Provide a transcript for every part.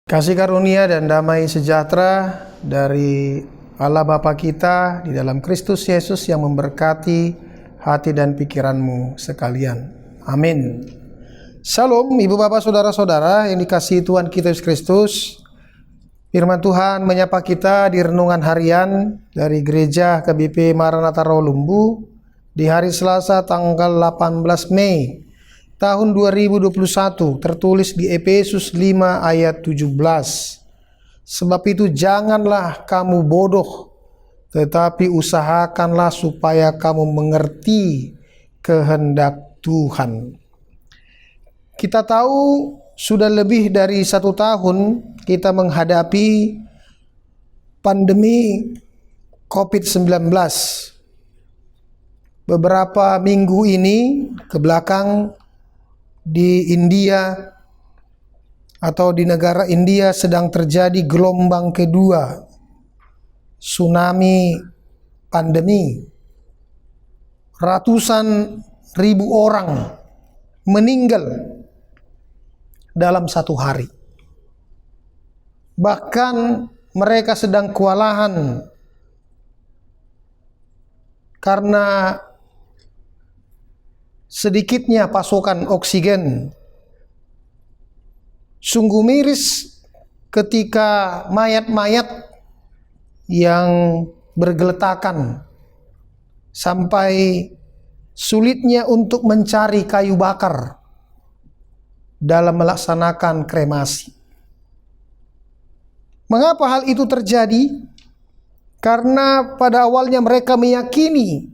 Kasih karunia dan damai sejahtera dari Allah Bapa kita di dalam Kristus Yesus yang memberkati hati dan pikiranmu sekalian. Amin. Shalom Ibu Bapak Saudara-saudara yang dikasihi Tuhan kita Yesus Kristus. Firman Tuhan menyapa kita di renungan harian dari Gereja KBP Maranatha Rawalumbu di hari Selasa tanggal 18 Mei tahun 2021, tertulis di Efesus 5 ayat 17. Sebab itu janganlah kamu bodoh, tetapi usahakanlah supaya kamu mengerti kehendak Tuhan. Kita tahu sudah lebih dari 1 tahun kita menghadapi pandemi COVID-19. Beberapa minggu ini ke belakang di India atau di negara India sedang terjadi gelombang kedua tsunami pandemi. Ratusan ribu orang meninggal dalam 1 hari. Bahkan mereka sedang kewalahan karena sedikitnya pasokan oksigen. Sungguh miris ketika mayat-mayat yang bergeletakan sampai sulitnya untuk mencari kayu bakar dalam melaksanakan kremasi. Mengapa hal itu terjadi? Karena pada awalnya mereka meyakini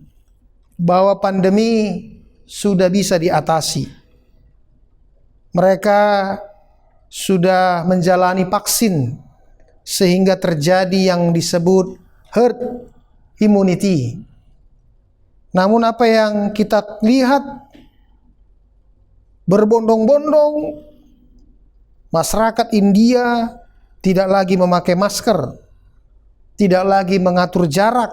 bahwa pandemi sudah bisa diatasi. Mereka sudah menjalani vaksin sehingga terjadi yang disebut herd immunity. Namun apa yang kita lihat, berbondong-bondong masyarakat India tidak lagi memakai masker, tidak lagi mengatur jarak.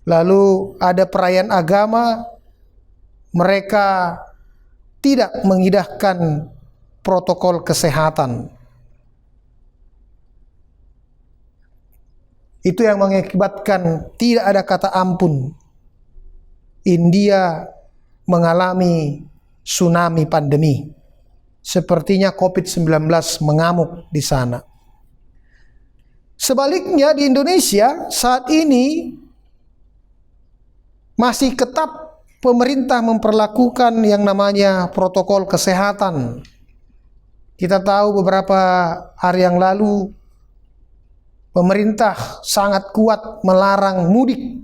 Lalu ada perayaan agama, mereka tidak mengindahkan protokol kesehatan. Itu yang mengakibatkan tidak ada kata ampun. India mengalami tsunami pandemi. Sepertinya COVID-19 mengamuk di sana. Sebaliknya di Indonesia saat ini masih ketat pemerintah memperlakukan yang namanya protokol kesehatan. Kita tahu beberapa hari yang lalu pemerintah sangat kuat melarang mudik.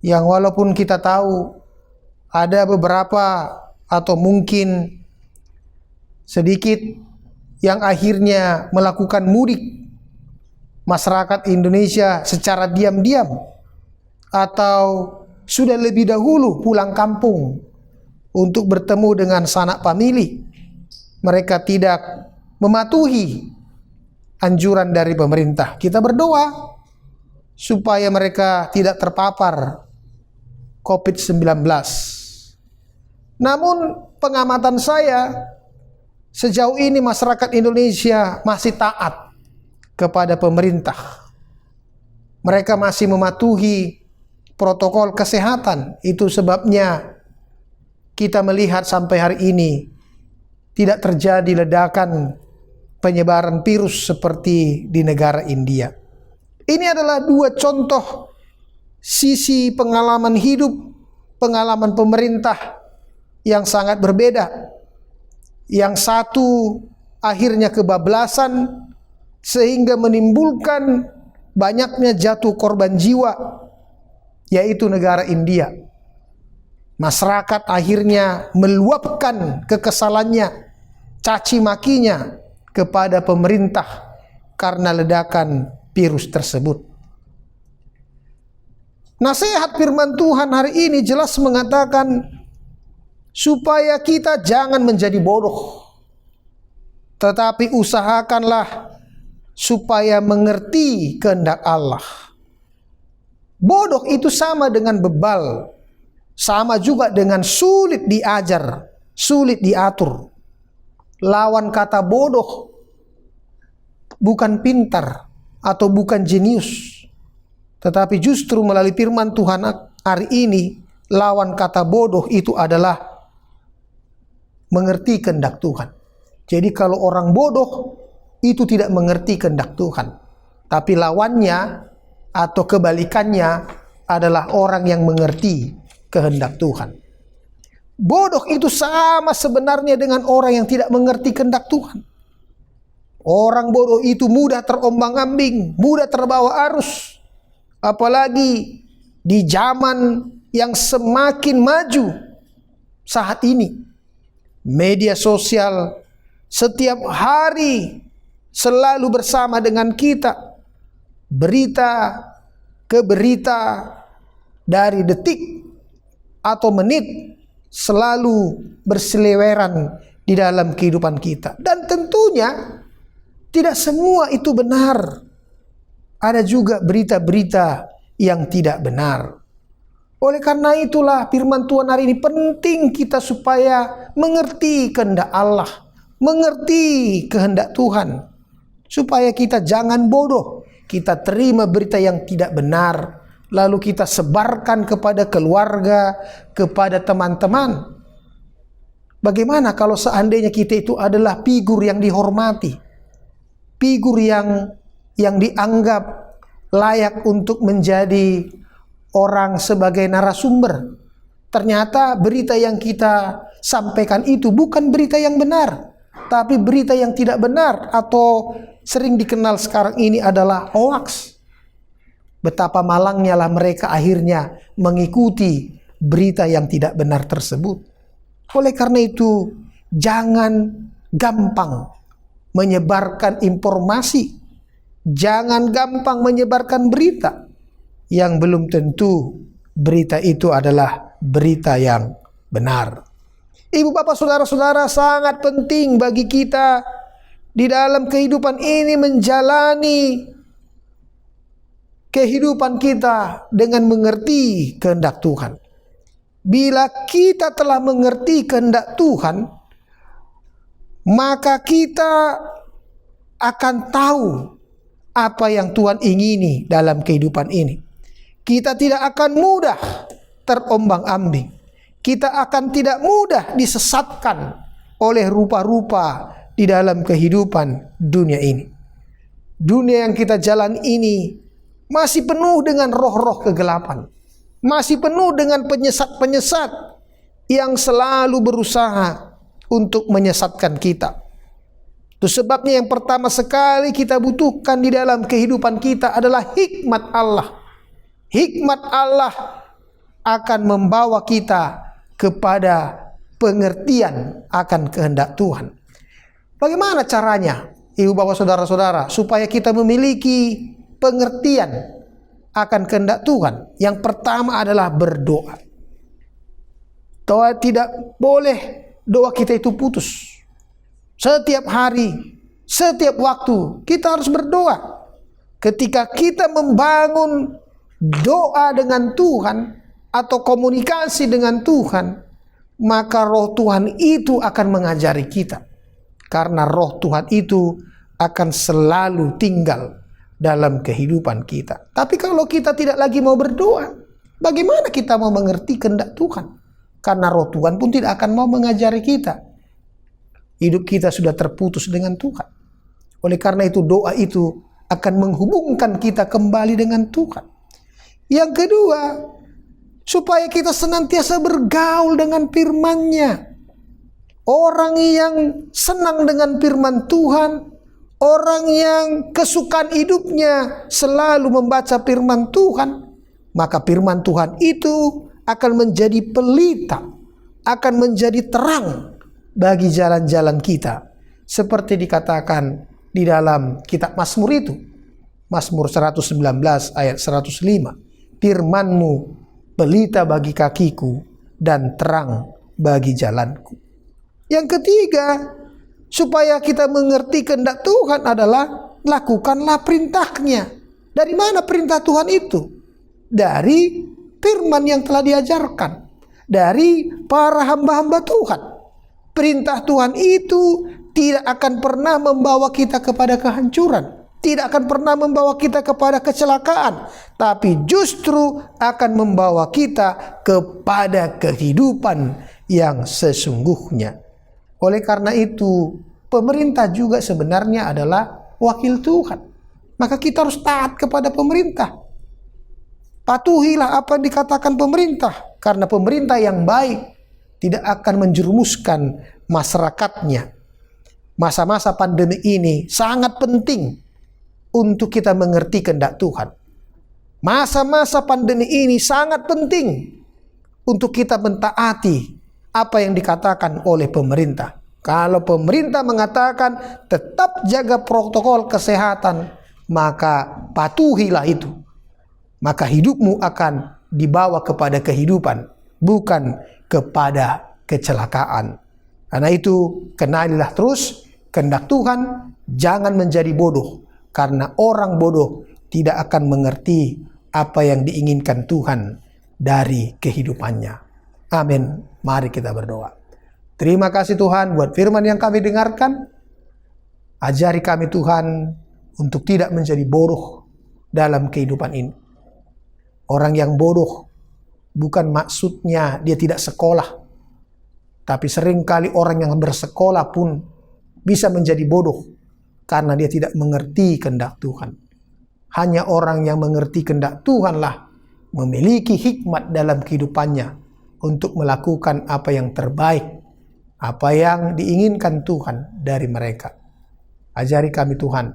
Yang walaupun kita tahu ada beberapa atau mungkin sedikit yang akhirnya melakukan mudik, masyarakat Indonesia secara diam-diam atau sudah lebih dahulu pulang kampung untuk bertemu dengan sanak famili. Mereka tidak mematuhi anjuran dari pemerintah. Kita berdoa supaya mereka tidak terpapar COVID-19. Namun pengamatan saya, sejauh ini masyarakat Indonesia masih taat kepada pemerintah. Mereka masih mematuhi protokol kesehatan. Itu sebabnya kita melihat sampai hari ini tidak terjadi ledakan penyebaran virus seperti di negara India. Ini adalah 2 contoh sisi pengalaman hidup, pengalaman pemerintah yang sangat berbeda. Yang satu akhirnya kebablasan sehingga menimbulkan banyaknya jatuh korban jiwa, yaitu negara India. Masyarakat akhirnya meluapkan kekesalannya, caci makinya kepada pemerintah karena ledakan virus tersebut. Nasihat firman Tuhan hari ini jelas mengatakan supaya kita jangan menjadi bodoh, tetapi usahakanlah supaya mengerti kehendak Allah. Bodoh itu sama dengan bebal, sama juga dengan sulit diajar, sulit diatur. Lawan kata bodoh bukan pintar atau bukan jenius, tetapi justru melalui firman Tuhan hari ini, lawan kata bodoh itu adalah mengerti kehendak Tuhan. Jadi kalau orang bodoh itu tidak mengerti kehendak Tuhan, tapi lawannya atau kebalikannya adalah orang yang mengerti kehendak Tuhan. Bodoh itu sama sebenarnya dengan orang yang tidak mengerti kehendak Tuhan. Orang bodoh itu mudah terombang-ambing, mudah terbawa arus. Apalagi di zaman yang semakin maju saat ini. Media sosial setiap hari selalu bersama dengan kita. Berita ke berita dari detik atau menit selalu berseliweran di dalam kehidupan kita. Dan tentunya tidak semua itu benar. Ada juga berita-berita yang tidak benar. Oleh karena itulah firman Tuhan hari ini penting kita supaya mengerti kehendak Allah, mengerti kehendak Tuhan, supaya kita jangan bodoh. Kita terima berita yang tidak benar, lalu kita sebarkan kepada keluarga, kepada teman-teman. Bagaimana kalau seandainya kita itu adalah figur yang dihormati, figur yang dianggap layak untuk menjadi orang sebagai narasumber. Ternyata berita yang kita sampaikan itu bukan berita yang benar, tapi berita yang tidak benar atau sering dikenal sekarang ini adalah hoax. Betapa malangnya lah mereka akhirnya mengikuti berita yang tidak benar tersebut. Oleh karena itu, jangan gampang menyebarkan informasi, jangan gampang menyebarkan berita yang belum tentu berita itu adalah berita yang benar. Ibu, bapak, saudara-saudara, sangat penting bagi kita di dalam kehidupan ini menjalani kehidupan kita dengan mengerti kehendak Tuhan. Bila kita telah mengerti kehendak Tuhan, maka kita akan tahu apa yang Tuhan ingini dalam kehidupan ini. Kita tidak akan mudah terombang-ambing. Kita akan tidak mudah disesatkan oleh rupa-rupa di dalam kehidupan dunia ini. Dunia yang kita jalan ini masih penuh dengan roh-roh kegelapan. Masih penuh dengan penyesat-penyesat yang selalu berusaha untuk menyesatkan kita. Itu sebabnya yang pertama sekali kita butuhkan di dalam kehidupan kita adalah hikmat Allah. Hikmat Allah akan membawa kita kepada pengertian akan kehendak Tuhan. Bagaimana caranya, ibu, bapak, saudara-saudara, supaya kita memiliki pengertian akan kehendak Tuhan? Yang pertama adalah berdoa. Doa tidak boleh doa kita itu putus. Setiap hari, setiap waktu kita harus berdoa. Ketika kita membangun doa dengan Tuhan atau komunikasi dengan Tuhan, maka roh Tuhan itu akan mengajari kita. Karena roh Tuhan itu akan selalu tinggal dalam kehidupan kita. Tapi kalau kita tidak lagi mau berdoa, bagaimana kita mau mengerti kehendak Tuhan? Karena roh Tuhan pun tidak akan mau mengajari kita. Hidup kita sudah terputus dengan Tuhan. Oleh karena itu doa itu akan menghubungkan kita kembali dengan Tuhan. Yang kedua, supaya kita senantiasa bergaul dengan firman-Nya. Orang yang senang dengan firman Tuhan, orang yang kesukaan hidupnya selalu membaca firman Tuhan, maka firman Tuhan itu akan menjadi pelita, akan menjadi terang bagi jalan-jalan kita. Seperti dikatakan di dalam kitab Mazmur itu, Mazmur 119 ayat 105, firman-Mu pelita bagi kakiku dan terang bagi jalanku. Yang ketiga, supaya kita mengerti kehendak Tuhan adalah lakukanlah perintah-Nya. Dari mana perintah Tuhan itu? Dari firman yang telah diajarkan dari para hamba-hamba Tuhan. Perintah Tuhan itu tidak akan pernah membawa kita kepada kehancuran, tidak akan pernah membawa kita kepada kecelakaan, tapi justru akan membawa kita kepada kehidupan yang sesungguhnya. Oleh karena itu, pemerintah juga sebenarnya adalah wakil Tuhan. Maka kita harus taat kepada pemerintah. Patuhilah apa yang dikatakan pemerintah, karena pemerintah yang baik tidak akan menjerumuskan masyarakatnya. Masa-masa pandemi ini sangat penting untuk kita mengerti kehendak Tuhan. Masa-masa pandemi ini sangat penting untuk kita mentaati apa yang dikatakan oleh pemerintah. Kalau pemerintah mengatakan tetap jaga protokol kesehatan, maka patuhilah itu. Maka hidupmu akan dibawa kepada kehidupan, bukan kepada kecelakaan. Karena itu, kenalilah terus kehendak Tuhan, jangan menjadi bodoh. Karena orang bodoh tidak akan mengerti apa yang diinginkan Tuhan dari kehidupannya. Amin. Mari kita berdoa. Terima kasih Tuhan buat firman yang kami dengarkan. Ajari kami Tuhan untuk tidak menjadi bodoh dalam kehidupan ini. Orang yang bodoh bukan maksudnya dia tidak sekolah. Tapi seringkali orang yang bersekolah pun bisa menjadi bodoh karena dia tidak mengerti kehendak Tuhan. Hanya orang yang mengerti kehendak Tuhanlah memiliki hikmat dalam kehidupannya untuk melakukan apa yang terbaik, apa yang diinginkan Tuhan dari mereka. Ajari kami Tuhan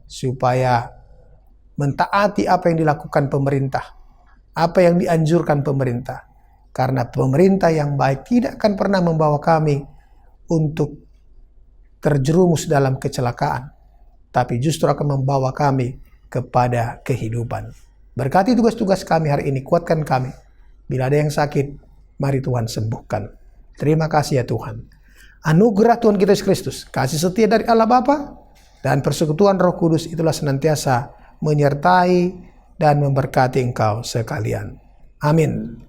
supaya mentaati apa yang dilakukan pemerintah, apa yang dianjurkan pemerintah. Karena pemerintah yang baik tidak akan pernah membawa kami untuk terjerumus dalam kecelakaan, tapi justru akan membawa kami kepada kehidupan. Berkati tugas-tugas kami hari ini, kuatkan kami. Bila ada yang sakit, mari Tuhan sembuhkan. Terima kasih ya Tuhan. Anugerah Tuhan kita Yesus Kristus, kasih setia dari Allah Bapa, dan persekutuan Roh Kudus itulah senantiasa menyertai dan memberkati engkau sekalian. Amin.